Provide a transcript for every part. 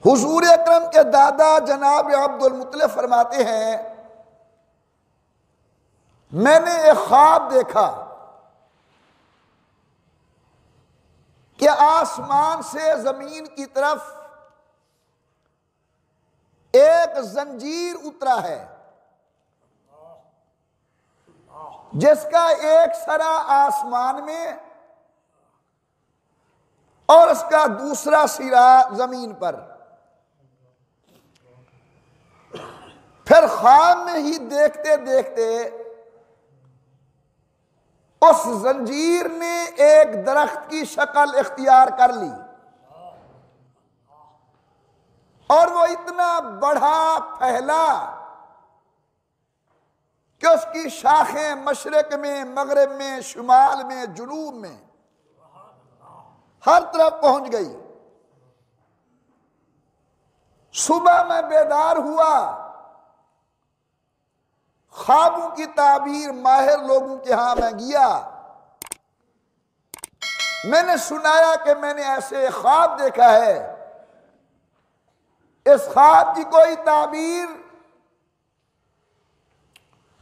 حضور اکرم کے دادا جناب عبد المطلب فرماتے ہیں میں نے ایک خواب دیکھا کہ آسمان سے زمین کی طرف ایک زنجیر اترا ہے جس کا ایک سرا آسمان میں اور اس کا دوسرا سرا زمین پر. پھر خواب میں ہی دیکھتے دیکھتے اس زنجیر نے ایک درخت کی شکل اختیار کر لی اور وہ اتنا بڑھا پھیلا کہ اس کی شاخیں مشرق میں، مغرب میں، شمال میں، جنوب میں ہر طرف پہنچ گئی. صبح میں بیدار ہوا، خوابوں کی تعبیر ماہر لوگوں کے ہاں میں گیا، میں نے سنایا کہ میں نے ایسے خواب دیکھا ہے، اس خواب کی کوئی تعبیر؟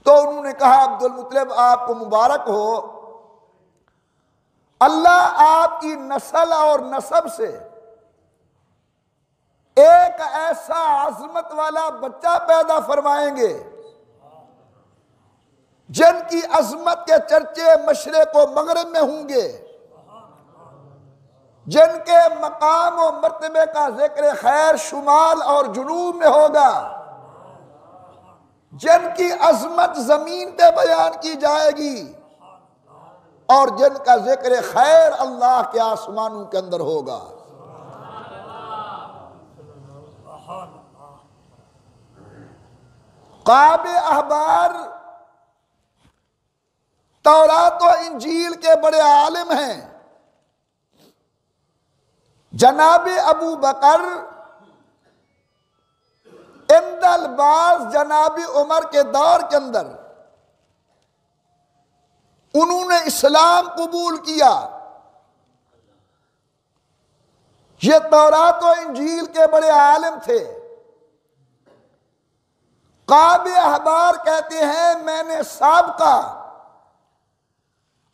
تو انہوں نے کہا عبد المطلب آپ کو مبارک ہو، اللہ آپ کی نسل اور نسب سے ایک ایسا عظمت والا بچہ پیدا فرمائیں گے جن کی عظمت کے چرچے مشرق و مغرب میں ہوں گے، جن کے مقام و مرتبے کا ذکر خیر شمال اور جنوب میں ہوگا، جن کی عظمت زمین پہ بیان کی جائے گی اور جن کا ذکر خیر اللہ کے آسمانوں کے اندر ہوگا. قاب احبار تورات و انجیل کے بڑے عالم ہیں. جناب ابو بکر عند البعض جناب عمر کے دور کے اندر انہوں نے اسلام قبول کیا. یہ تورات و انجیل کے بڑے عالم تھے. قاب احبار کہتے ہیں میں نے سابقہ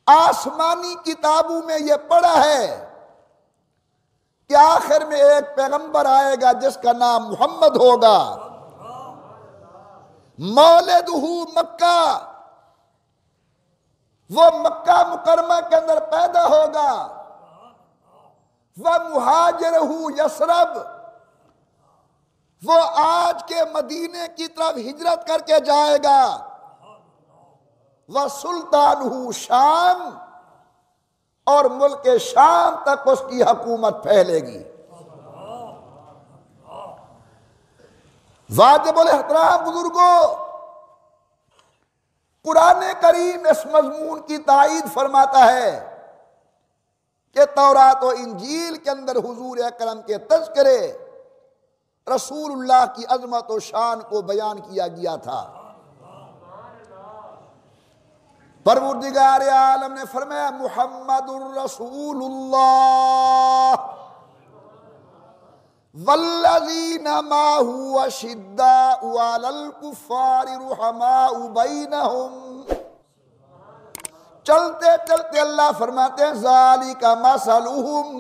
آسمانی کتابوں میں یہ پڑھا ہے کہ آخر میں ایک پیغمبر آئے گا جس کا نام محمد ہوگا، مولدہ مکہ، وہ مکہ مکرمہ کے اندر پیدا ہوگا، ومہاجرہ یثرب، وہ آج کے مدینے کی طرف ہجرت کر کے جائے گا، وسلطانہ شام، اور ملک شام تک اس کی حکومت پھیلے گی. واجب الاحترام بزرگوں، قرآن کریم اس مضمون کی تائید فرماتا ہے کہ تورات و انجیل کے اندر حضور اکرم کے تذکرے رسول اللہ کی عظمت و شان کو بیان کیا گیا تھا. پروردگار عالم نے فرمایا محمد الرسول اللہ والذین معہ اشداء علی الکفار رحماء بینہم. چلتے چلتے اللہ فرماتے ہیں ذالک مثلہم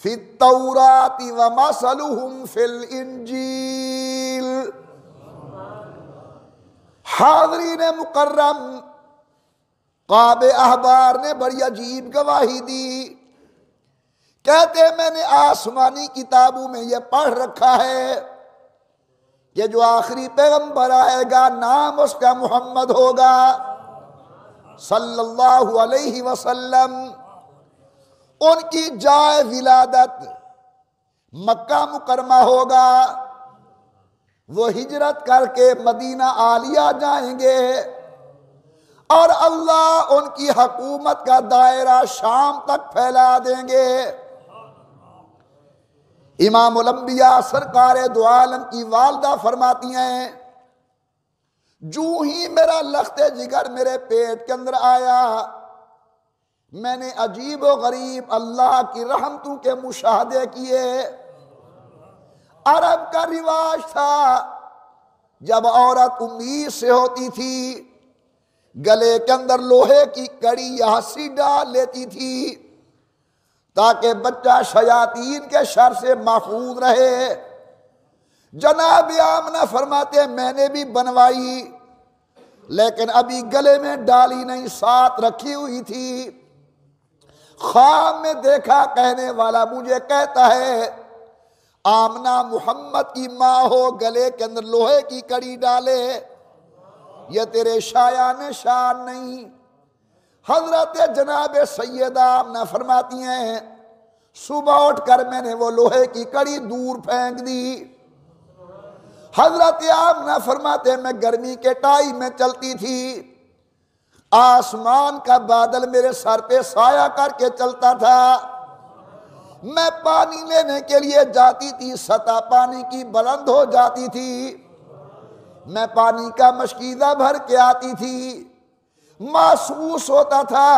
فی التوراۃ ومثلہم فی الانجیل. حاضرین مکرم، قاب احبار نے بڑی عجیب گواہی دی. کہتے ہیں میں نے آسمانی کتابوں میں یہ پڑھ رکھا ہے کہ جو آخری پیغمبر آئے گا نام اس کا محمد ہوگا صلی اللہ علیہ وسلم. ان کی جائے ولادت مکہ مکرمہ ہوگا، وہ ہجرت کر کے مدینہ عالیہ جائیں گے اور اللہ ان کی حکومت کا دائرہ شام تک پھیلا دیں گے. امام الانبیاء سرکار دو عالم کی والدہ فرماتی ہیں جو ہی میرا لخت جگر میرے پیٹ کے اندر آیا میں نے عجیب و غریب اللہ کی رحمتوں کے مشاہدے کیے. عرب کا رواج تھا جب عورت 19 سے ہوتی تھی گلے کے اندر لوہے کی کڑی یا ہنسی ڈال لیتی تھی تاکہ بچہ شیاطین کے شر سے محفوظ رہے۔ جناب آمنہ فرماتے ہیں میں نے بھی بنوائی لیکن ابھی گلے میں ڈالی نہیں، ساتھ رکھی ہوئی تھی۔ خواب میں دیکھا کہنے والا مجھے کہتا ہے آمنہ محمد کی ماں ہو، گلے کے اندر لوہے کی کڑی ڈالے، یہ تیرے شایان شان نہیں۔ حضرت جناب سیدہ آمنہ فرماتی ہیں صبح اٹھ کر میں نے وہ لوہے کی کڑی دور پھینک دی۔ حضرت آمنہ فرماتے ہیں میں گرمی کے ٹائم میں چلتی تھی، آسمان کا بادل میرے سر پہ سایہ کر کے چلتا تھا، میں پانی لینے کے لیے جاتی تھی، سطح پانی کی بلند ہو جاتی تھی، میں پانی کا مشکیزہ بھر کے آتی تھی، محسوس ہوتا تھا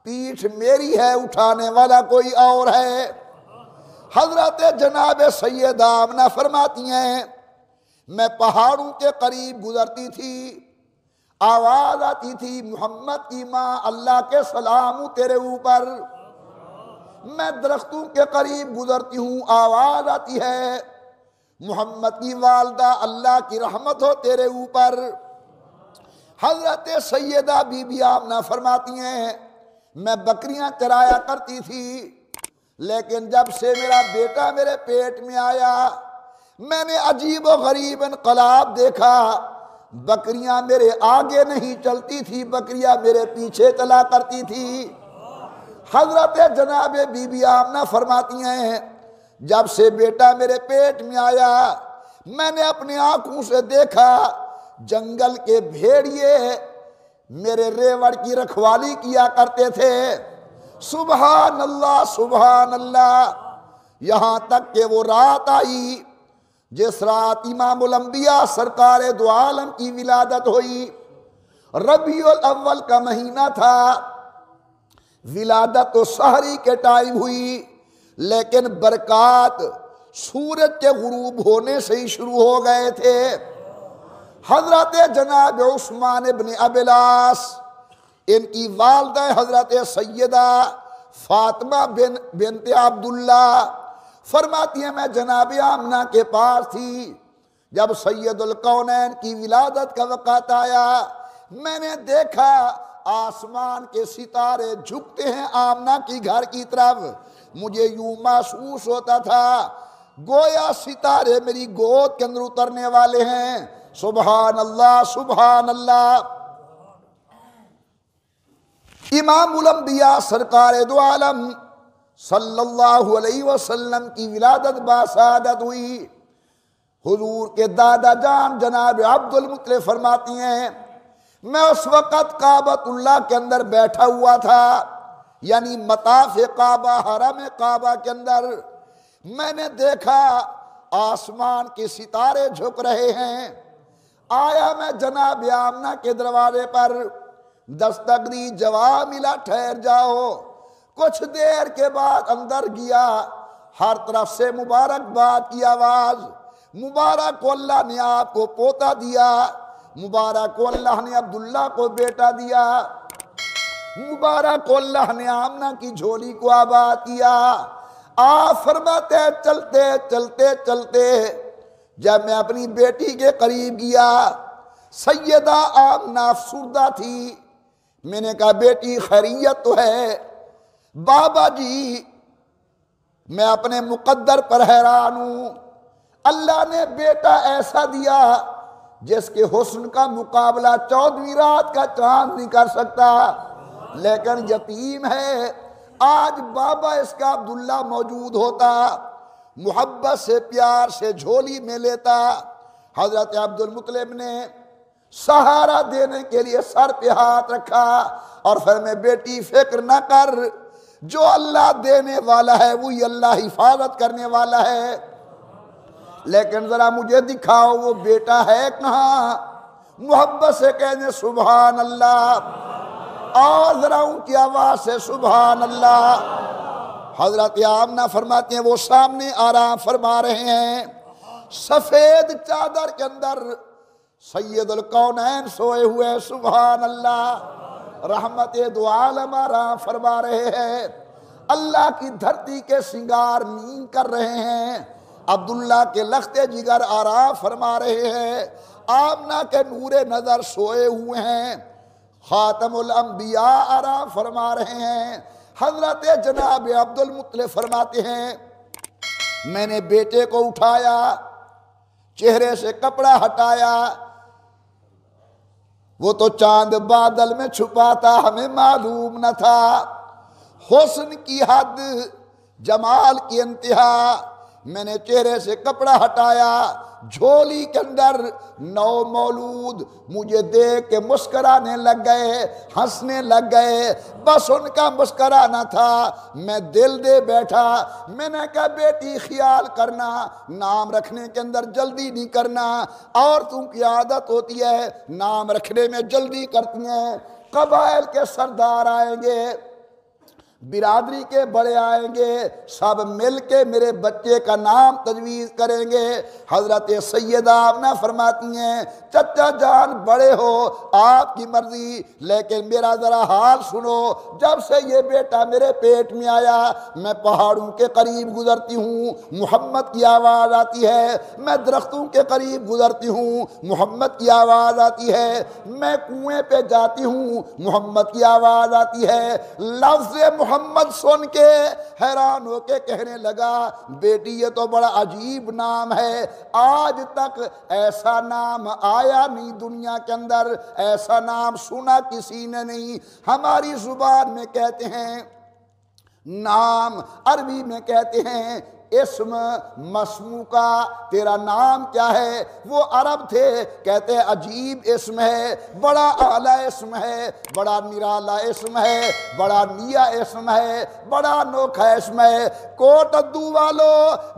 پیٹھ میری ہے اٹھانے والا کوئی اور ہے۔ حضرت جناب سیدہ آمنہ فرماتی ہیں میں پہاڑوں کے قریب گزرتی تھی، آواز آتی تھی محمد کی ماں اللہ کے سلام ہو تیرے اوپر۔ میں درختوں کے قریب گزرتی ہوں، آواز آتی ہے محمد کی والدہ اللہ کی رحمت ہو تیرے اوپر۔ حضرت سیدہ بی بی آمنہ فرماتی ہیں میں بکریاں چرایا کرتی تھی لیکن جب سے میرا بیٹا میرے پیٹ میں آیا میں نے عجیب و غریب انقلاب دیکھا، بکریاں میرے آگے نہیں چلتی تھی، بکریاں میرے پیچھے چلا کرتی تھی۔ حضرت جناب بی بی آمنہ فرماتی ہیں جب سے بیٹا میرے پیٹ میں آیا میں نے اپنی آنکھوں سے دیکھا جنگل کے بھیڑیے میرے ریوڑ کی رکھوالی کیا کرتے تھے۔ سبحان اللہ سبحان اللہ، یہاں تک کہ وہ رات آئی جس رات امام الانبیاء سرکار دو عالم کی ولادت ہوئی، ربیع الاول کا مہینہ تھا، ولادت تو سحری کے ٹائم ہوئی لیکن برکات سورج کے غروب ہونے سے ہی شروع ہو گئے تھے۔ حضرت جناب عثمان ابن ابی العاص ان کی والدہ حضرت سیدہ فاطمہ بنت عبداللہ فرماتی ہیں میں جناب آمنہ کے پاس تھی جب سید الکونین کی ولادت کا وقت آیا، میں نے دیکھا آسمان کے ستارے جھکتے ہیں آمنہ کی گھر کی طرف، مجھے یوں محسوس ہوتا تھا گویا ستارے میری گود کے اندر اترنے والے ہیں۔ سبحان اللہ سبحان اللہ۔ امام الانبیاء سرکار دو عالم صلی اللہ علیہ وسلم کی ولادت باسعادت ہوئی۔ حضور کے دادا جان جناب عبد المطلب فرماتی ہیں میں اس وقت کعبۃ اللہ کے اندر بیٹھا ہوا تھا، یعنی مطاف کعبہ حرم کعبہ کے اندر، میں نے دیکھا آسمان کے ستارے جھک رہے ہیں۔ آیا میں جناب آمنہ کے دروازے پر، دستک دی، جواب ملا ٹھہر جاؤ۔ کچھ دیر کے بعد اندر گیا، ہر طرف سے مبارکباد کی آواز، مبارک کو اللہ نے آپ کو پوتا دیا، مبارک کو اللہ نے عبداللہ کو بیٹا دیا، مبارک کو اللہ نے آمنہ کی جھولی کو آباد کیا۔ آپ فرماتے چلتے چلتے چلتے جب میں اپنی بیٹی کے قریب گیا، سیدہ آمنہ افسردہ تھی، میں نے کہا بیٹی خیریت تو ہے؟ بابا جی میں اپنے مقدر پر حیران ہوں، اللہ نے بیٹا ایسا دیا جس کے حسن کا مقابلہ 14ویں رات کا چاند نہیں کر سکتا، لیکن یتیم ہے۔ آج بابا اس کا عبداللہ موجود ہوتا، محبت سے پیار سے جھولی میں لیتا۔ حضرت عبد المطلب نے سہارا دینے کے لیے سر پہ ہاتھ رکھا اور فرمایا بیٹی فکر نہ کر، جو اللہ دینے والا ہے وہی اللہ حفاظت کرنے والا ہے، لیکن ذرا مجھے دکھاؤ وہ بیٹا ہے کہاں؟ محبت سے کہنے سبحان اللہ، اور ذرا اونچی آواز سے سبحان اللہ۔ حضرت آمنہ فرماتے ہیں وہ سامنے آرام فرما رہے ہیں، سفید چادر کے اندر سید الکونین سوئے ہوئے، سبحان اللہ، رحمت دو عالم آرام فرما رہے ہیں، اللہ کی دھرتی کے سنگار نیند کر رہے ہیں، عبداللہ کے لخت جگر آرام فرما رہے ہیں، آمنہ کے نور نظر سوئے ہوئے ہیں، خاتم الانبیاء آرام فرما رہے ہیں۔ حضرت جناب عبد المطلب فرماتے ہیں میں نے بیٹے کو اٹھایا، چہرے سے کپڑا ہٹایا، وہ تو چاند بادل میں چھپا تھا، ہمیں معلوم نہ تھا، حسن کی حد، جمال کی انتہا، میں نے چہرے سے کپڑا ہٹایا، جھولی کے اندر نو مولود مجھے دیکھ کے مسکرانے لگ گئے، ہنسنے لگ گئے، بس ان کا مسکرانا تھا، میں دل دے بیٹھا، میں نے کہا بیٹی خیال کرنا، نام رکھنے کے اندر جلدی نہیں کرنا، عورتوں کی عادت ہوتی ہے نام رکھنے میں جلدی کرتی ہیں، قبائل کے سردار آئیں گے، برادری کے بڑے آئیں گے، سب مل کے میرے بچے کا نام تجویز کریں گے۔ حضرت سیدہ آمنہ فرماتی ہیں چچا جان بڑے ہو آپ کی مرضی، لیکن میرا ذرا حال سنو، جب سے یہ بیٹا میرے پیٹ میں آیا میں پہاڑوں کے قریب گزرتی ہوں محمد کی آواز آتی ہے، میں درختوں کے قریب گزرتی ہوں محمد کی آواز آتی ہے، میں کنویں پہ جاتی ہوں محمد کی آواز آتی ہے۔ لفظ محمد سن کے حیران ہو کے کہنے لگا بیٹی یہ تو بڑا عجیب نام ہے، آج تک ایسا نام آیا نہیں دنیا کے اندر، ایسا نام سنا کسی نے نہیں۔ ہماری زبان میں کہتے ہیں نام، عربی میں کہتے ہیں اسم مسمو کا، تیرا نام کیا ہے؟ وہ عرب تھے، کہتے ہیں عجیب اسم ہے، بڑا اعلیٰ اسم ہے، بڑا نرالا اسم ہے، بڑا نیا اسم ہے، بڑا انوکھا اسم ہے۔ کوٹ ادو والو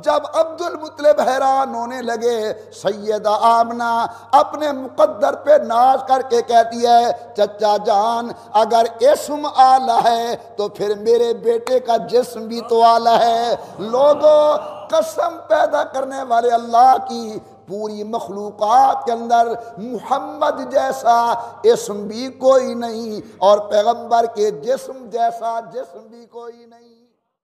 جب عبد المطلب حیران ہونے لگے، سیدہ آمنہ اپنے مقدر پہ ناز کر کے کہتی ہے چچا جان اگر اسم اعلیٰ ہے تو پھر میرے بیٹے کا جسم بھی تو اعلیٰ ہے۔ لوگوں قسم پیدا کرنے والے اللہ کی، پوری مخلوقات کے اندر محمد جیسا اسم بھی کوئی نہیں، اور پیغمبر کے جسم جیسا جسم بھی کوئی نہیں۔